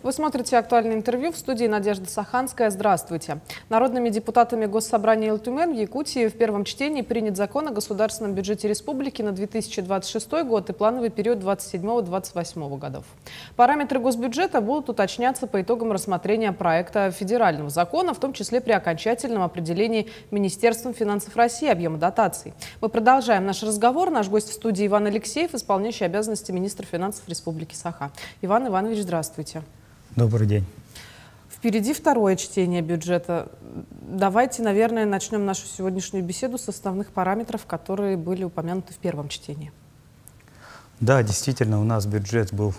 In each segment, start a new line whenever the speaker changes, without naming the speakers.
Вы смотрите «Актуальное интервью», в студии Надежда Саханская. Здравствуйте. Народными депутатами Госсобрания Илтумен в Якутии в первом чтении принят закон о государственном бюджете республики на 2026 год и плановый период 2027-2028 годов. Параметры госбюджета будут уточняться по итогам рассмотрения проекта федерального закона, в том числе при окончательном определении Министерством финансов России объема дотаций. Мы продолжаем наш разговор. Наш гость в студии Иван Алексеев, исполняющий обязанности министра финансов Республики Саха. Иван Иванович, здравствуйте.
Добрый день.
Впереди второе чтение бюджета. Давайте, наверное, начнем нашу сегодняшнюю беседу с основных параметров, которые были упомянуты в первом чтении.
Да, действительно, у нас бюджет был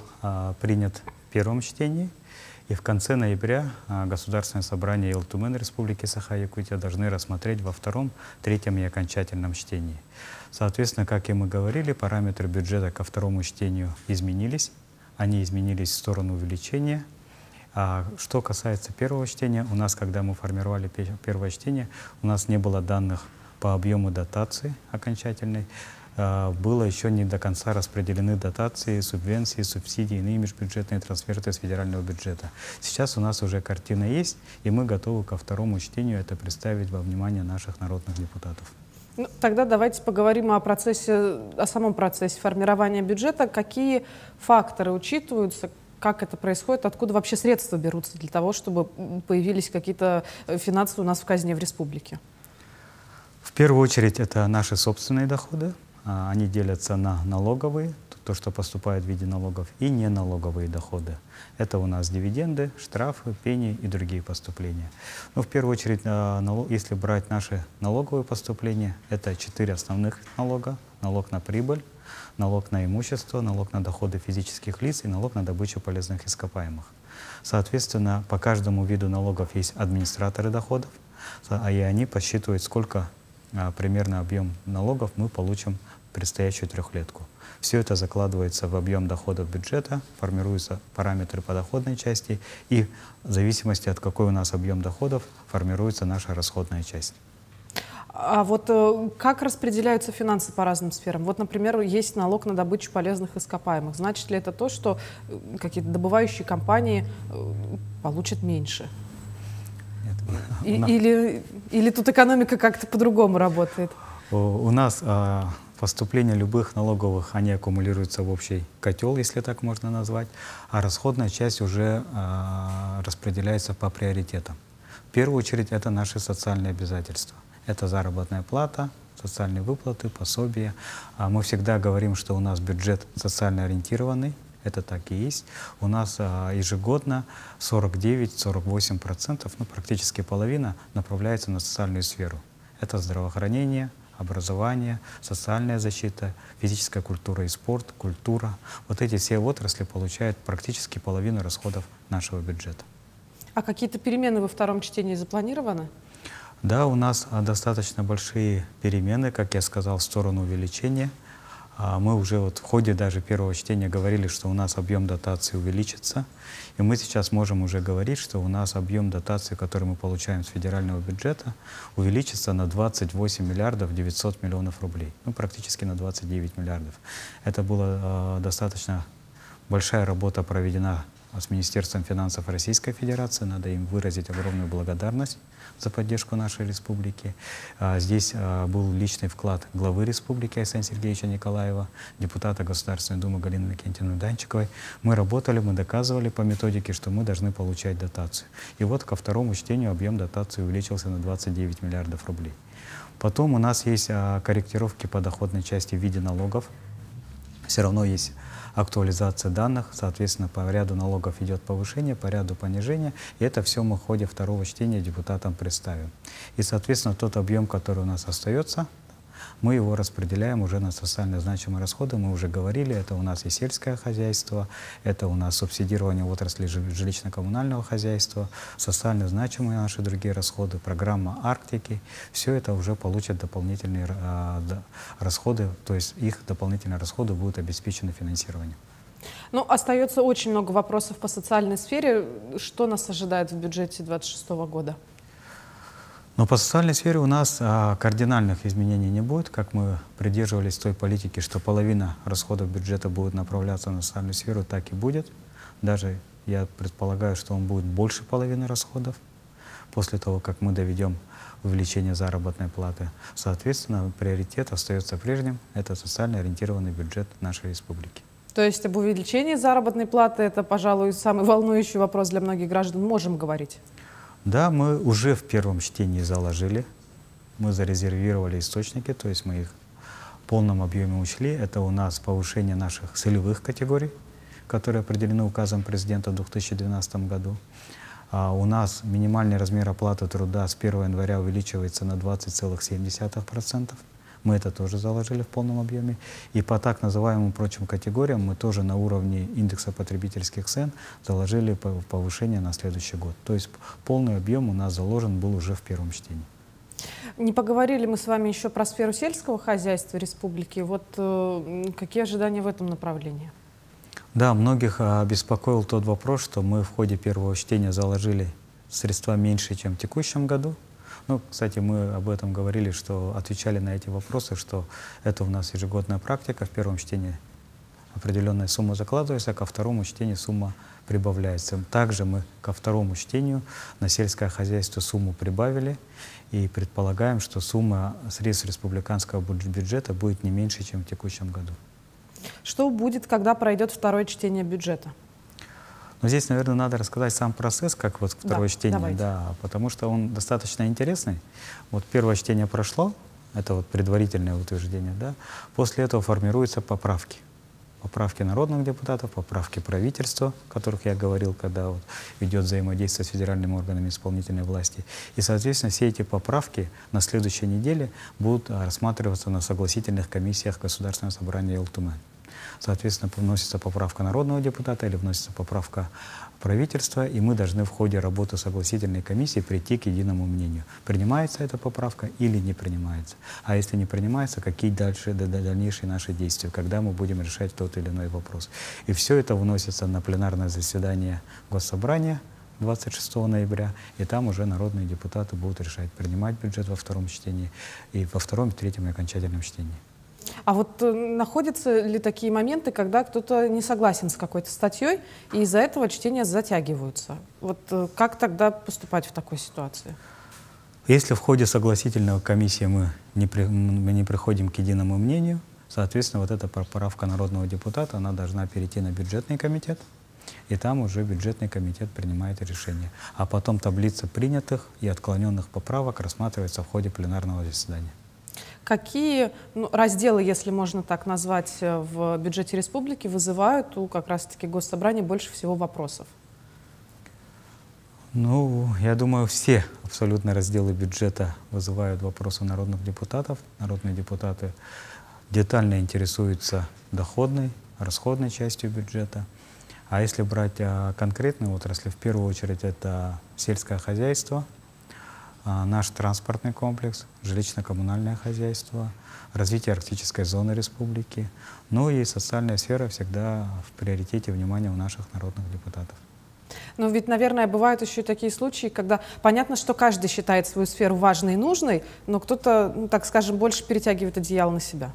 принят в первом чтении. И в конце ноября Государственное собрание Илтумен Республики Саха-Якутия должны рассмотреть во втором, третьем и окончательном чтении. Соответственно, как и мы говорили, параметры бюджета ко второму чтению изменились. Они изменились в сторону увеличения. А что касается первого чтения, у нас, когда мы формировали первое чтение, у нас не было данных по объему дотации окончательной. Было еще не до конца распределены дотации, субвенции, субсидии, иные межбюджетные трансферты из федерального бюджета. Сейчас у нас уже картина есть, и мы готовы ко второму чтению это представить во внимание наших народных депутатов.
Ну, тогда давайте поговорим о самом процессе формирования бюджета. Какие факторы учитываются, как это происходит, откуда вообще средства берутся для того, чтобы появились какие-то финансы у нас в казне в республике?
В первую очередь это наши собственные доходы. Они делятся на налоговые, то, что поступает в виде налогов, и неналоговые доходы. Это у нас дивиденды, штрафы, пени и другие поступления. Но в первую очередь, если брать наши налоговые поступления, это 4 основных налога. Налог на прибыль, налог на имущество, налог на доходы физических лиц и налог на добычу полезных ископаемых. Соответственно, по каждому виду налогов есть администраторы доходов, и они подсчитывают, сколько примерно объем налогов мы получим в предстоящую трехлетку. Все это закладывается в объем доходов бюджета, формируются параметры подоходной части, и в зависимости от какой у нас объем доходов формируется наша расходная часть.
А вот как распределяются финансы по разным сферам? Вот, например, есть налог на добычу полезных ископаемых. Значит ли это то, что какие-то добывающие компании получат меньше? Или тут экономика как-то по-другому работает?
У нас поступления любых налоговых, они аккумулируются в общий котел, если так можно назвать, а расходная часть уже распределяется по приоритетам. В первую очередь это наши социальные обязательства. Это заработная плата, социальные выплаты, пособия. Мы всегда говорим, что у нас бюджет социально ориентированный. Это так и есть. У нас ежегодно 49-48%, ну, практически половина, направляется на социальную сферу. Это здравоохранение, образование, социальная защита, физическая культура и спорт, культура. Вот эти все отрасли получают практически половину расходов нашего бюджета.
А какие-то перемены во втором чтении запланированы?
Да, у нас достаточно большие перемены, как я сказал, в сторону увеличения. Мы уже вот в ходе даже первого чтения говорили, что у нас объем дотации увеличится. И мы сейчас можем уже говорить, что у нас объем дотации, который мы получаем с федерального бюджета, увеличится на 28 миллиардов 900 миллионов рублей. Ну, практически на 29 миллиардов. Это была достаточно большая работа проведена с Министерством финансов Российской Федерации. Надо им выразить огромную благодарность за поддержку нашей республики. Здесь был личный вклад главы республики Айсена Сергеевича Николаева, депутата Государственной Думы Галины Викентьевны Данчиковой. Мы работали, мы доказывали по методике, что мы должны получать дотацию. И вот ко второму чтению объем дотации увеличился на 29 миллиардов рублей. Потом у нас есть корректировки по доходной части в виде налогов. Все равно есть актуализация данных, соответственно, по ряду налогов идет повышение, по ряду понижение, и это все мы в ходе второго чтения депутатам представим. И, соответственно, тот объем, который у нас остается, мы его распределяем уже на социально значимые расходы. Мы уже говорили, это у нас и сельское хозяйство, это у нас субсидирование в отрасли жилищно-коммунального хозяйства, социально значимые наши другие расходы, программа Арктики. Все это уже получат дополнительные расходы, то есть их дополнительные расходы будут обеспечены финансированием.
Ну, остается очень много вопросов по социальной сфере. Что нас ожидает в бюджете 2026 года?
Но по социальной сфере у нас кардинальных изменений не будет, как мы придерживались той политики, что половина расходов бюджета будет направляться на социальную сферу, так и будет. Даже Я предполагаю, что он будет больше половины расходов после того, как мы доведем увеличение заработной платы. Соответственно, приоритет остается прежним. Это социально ориентированный бюджет нашей республики.
То есть об увеличении заработной платы, это, пожалуй, самый волнующий вопрос для многих граждан, можем говорить?
Да, мы уже в первом чтении заложили, мы зарезервировали источники, то есть мы их в полном объеме учли. Это у нас повышение наших целевых категорий, которые определены указом президента в 2012 году. У нас минимальный размер оплаты труда с 1 января увеличивается на 20,7%. Мы это тоже заложили в полном объеме. И по так называемым прочим категориям мы тоже на уровне индекса потребительских цен заложили повышение на следующий год. То есть полный объем у нас заложен был уже в первом чтении.
Не поговорили мы с вами еще про сферу сельского хозяйства республики. Вот какие ожидания в этом направлении?
Да, многих обеспокоил тот вопрос, что мы в ходе первого чтения заложили средства меньше, чем в текущем году. Ну, кстати, мы об этом говорили, что отвечали на эти вопросы, что это у нас ежегодная практика. В первом чтении определенная сумма закладывается, а ко второму чтению сумма прибавляется. Также мы ко второму чтению на сельское хозяйство сумму прибавили и предполагаем, что сумма средств республиканского бюджета будет не меньше, чем в текущем году.
Что будет, когда пройдет второе чтение бюджета?
Но здесь, наверное, надо рассказать сам процесс, как вот второе чтение,
давайте.
Да, потому что он достаточно интересный. Вот первое чтение прошло, это вот предварительное утверждение, да. После этого формируются поправки. Поправки народных депутатов, поправки правительства, о которых я говорил, когда вот идет взаимодействие с федеральными органами исполнительной власти. И, соответственно, все эти поправки на следующей неделе будут рассматриваться на согласительных комиссиях Государственного собрания Елтумен. Соответственно, вносится поправка народного депутата или вносится поправка правительства, и мы должны в ходе работы согласительной комиссии прийти к единому мнению, принимается эта поправка или не принимается. А если не принимается, какие дальнейшие наши действия, когда мы будем решать тот или иной вопрос. И все это вносится на пленарное заседание Госсобрания 26 ноября, и там уже народные депутаты будут решать, принимать бюджет во втором чтении, и во втором, третьем и окончательном чтении.
А вот находятся ли такие моменты, когда кто-то не согласен с какой-то статьей, и из-за этого чтения затягиваются? Вот как тогда поступать в такой ситуации?
Если в ходе согласительной комиссии мы не приходим к единому мнению, соответственно, вот эта поправка народного депутата, она должна перейти на бюджетный комитет, и там уже бюджетный комитет принимает решение. А потом таблица принятых и отклоненных поправок рассматривается в ходе пленарного заседания.
Какие разделы, если можно так назвать, в бюджете республики вызывают у как раз-таки Госсобрания больше всего вопросов?
Ну, я думаю, все абсолютно разделы бюджета вызывают вопросы народных депутатов. Народные депутаты детально интересуются доходной, расходной частью бюджета. А если брать конкретные отрасли, в первую очередь это сельское хозяйство, наш транспортный комплекс, жилищно-коммунальное хозяйство, развитие арктической зоны республики. Ну и социальная сфера всегда в приоритете внимания у наших народных депутатов.
Но ведь, наверное, бывают еще и такие случаи, когда понятно, что каждый считает свою сферу важной и нужной, но кто-то, так скажем, больше перетягивает одеяло на себя.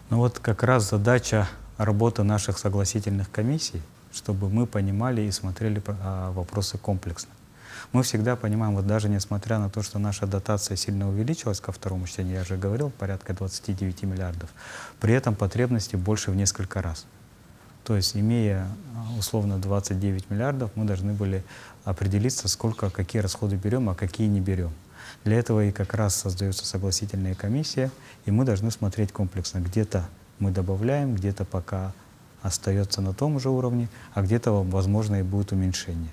Ну вот как раз задача работы наших согласительных комиссий, чтобы мы понимали и смотрели вопросы комплексно. Мы всегда понимаем, вот даже несмотря на то, что наша дотация сильно увеличилась ко второму чтению, я же говорил, порядка 29 миллиардов, при этом потребности больше в несколько раз. То есть, имея условно 29 миллиардов, мы должны были определиться, какие расходы берем, а какие не берем. Для этого и как раз создается согласительная комиссия, и мы должны смотреть комплексно. Где-то мы добавляем, где-то пока остается на том же уровне, а где-то, возможно, и будет уменьшение.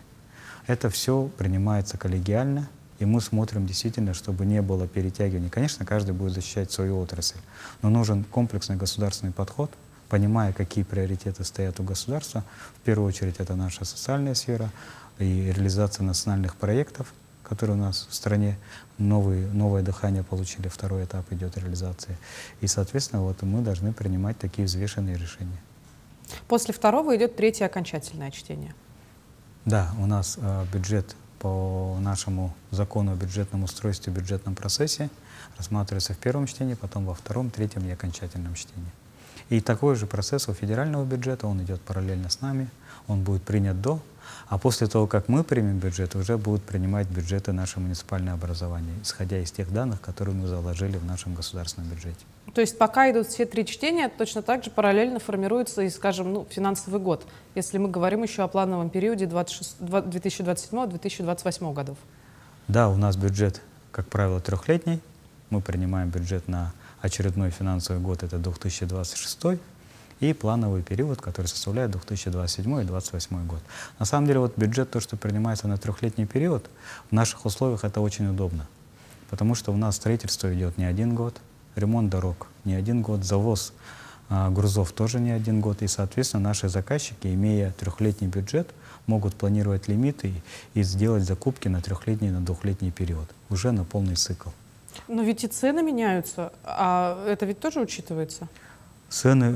Это все принимается коллегиально, и мы смотрим действительно, чтобы не было перетягивания. Конечно, каждый будет защищать свою отрасль, но нужен комплексный государственный подход, понимая, какие приоритеты стоят у государства. В первую очередь это наша социальная сфера и реализация национальных проектов, которые у нас в стране новое дыхание получили, второй этап идет реализация. И, соответственно, вот мы должны принимать такие взвешенные решения.
После второго идет третье окончательное чтение.
Да, у нас бюджет по нашему закону о бюджетном устройстве и бюджетном процессе рассматривается в первом чтении, потом во втором, третьем и окончательном чтении. И такой же процесс у федерального бюджета, он идет параллельно с нами, он будет принят до, а после того, как мы примем бюджет, уже будут принимать бюджеты наше муниципальное образование, исходя из тех данных, которые мы заложили в нашем государственном бюджете.
То есть пока идут все три чтения, точно так же параллельно формируется и, скажем, финансовый год, если мы говорим еще о плановом периоде 2027-2028 годов.
Да, у нас бюджет, как правило, трехлетний. Мы принимаем бюджет на очередной финансовый год, это 2026, и плановый период, который составляет 2027 и 2028 год. На самом деле, вот бюджет, то, что принимается на трехлетний период, в наших условиях это очень удобно, потому что у нас строительство идет не один год, ремонт дорог не один год, завоз грузов тоже не один год, и, соответственно, наши заказчики, имея трехлетний бюджет, могут планировать лимиты и сделать закупки на трехлетний, на двухлетний период, уже на полный цикл.
Но ведь и цены меняются, а это ведь тоже учитывается?
Цены,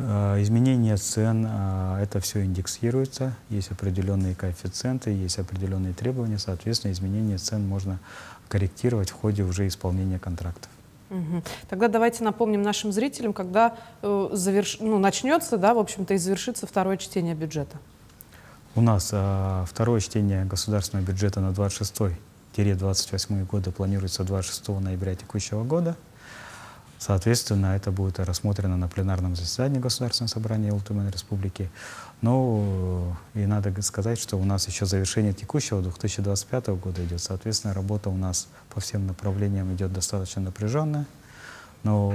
изменения цен, это все индексируется, есть определенные коэффициенты, есть определенные требования, соответственно, изменение цен можно корректировать в ходе уже исполнения контрактов.
Угу. Тогда давайте напомним нашим зрителям, когда начнется, да, в общем-то, и завершится второе чтение бюджета.
У нас второе чтение государственного бюджета на 26-28 годы планируется 26 ноября текущего года. Соответственно, это будет рассмотрено на пленарном заседании Государственного собрания Ултумен Республики. Но и надо сказать, что у нас еще завершение текущего 2025 года идет. Соответственно, работа у нас по всем направлениям идет достаточно напряженная. Но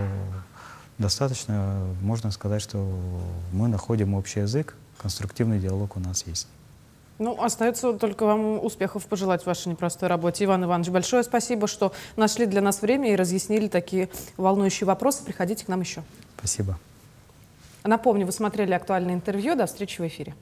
достаточно, можно сказать, что мы находим общий язык, конструктивный диалог у нас есть.
Ну, остается только вам успехов пожелать в вашей непростой работе. Иван Иванович, большое спасибо, что нашли для нас время и разъяснили такие волнующие вопросы. Приходите к нам еще.
Спасибо.
Напомню, вы смотрели актуальное интервью. До встречи в эфире.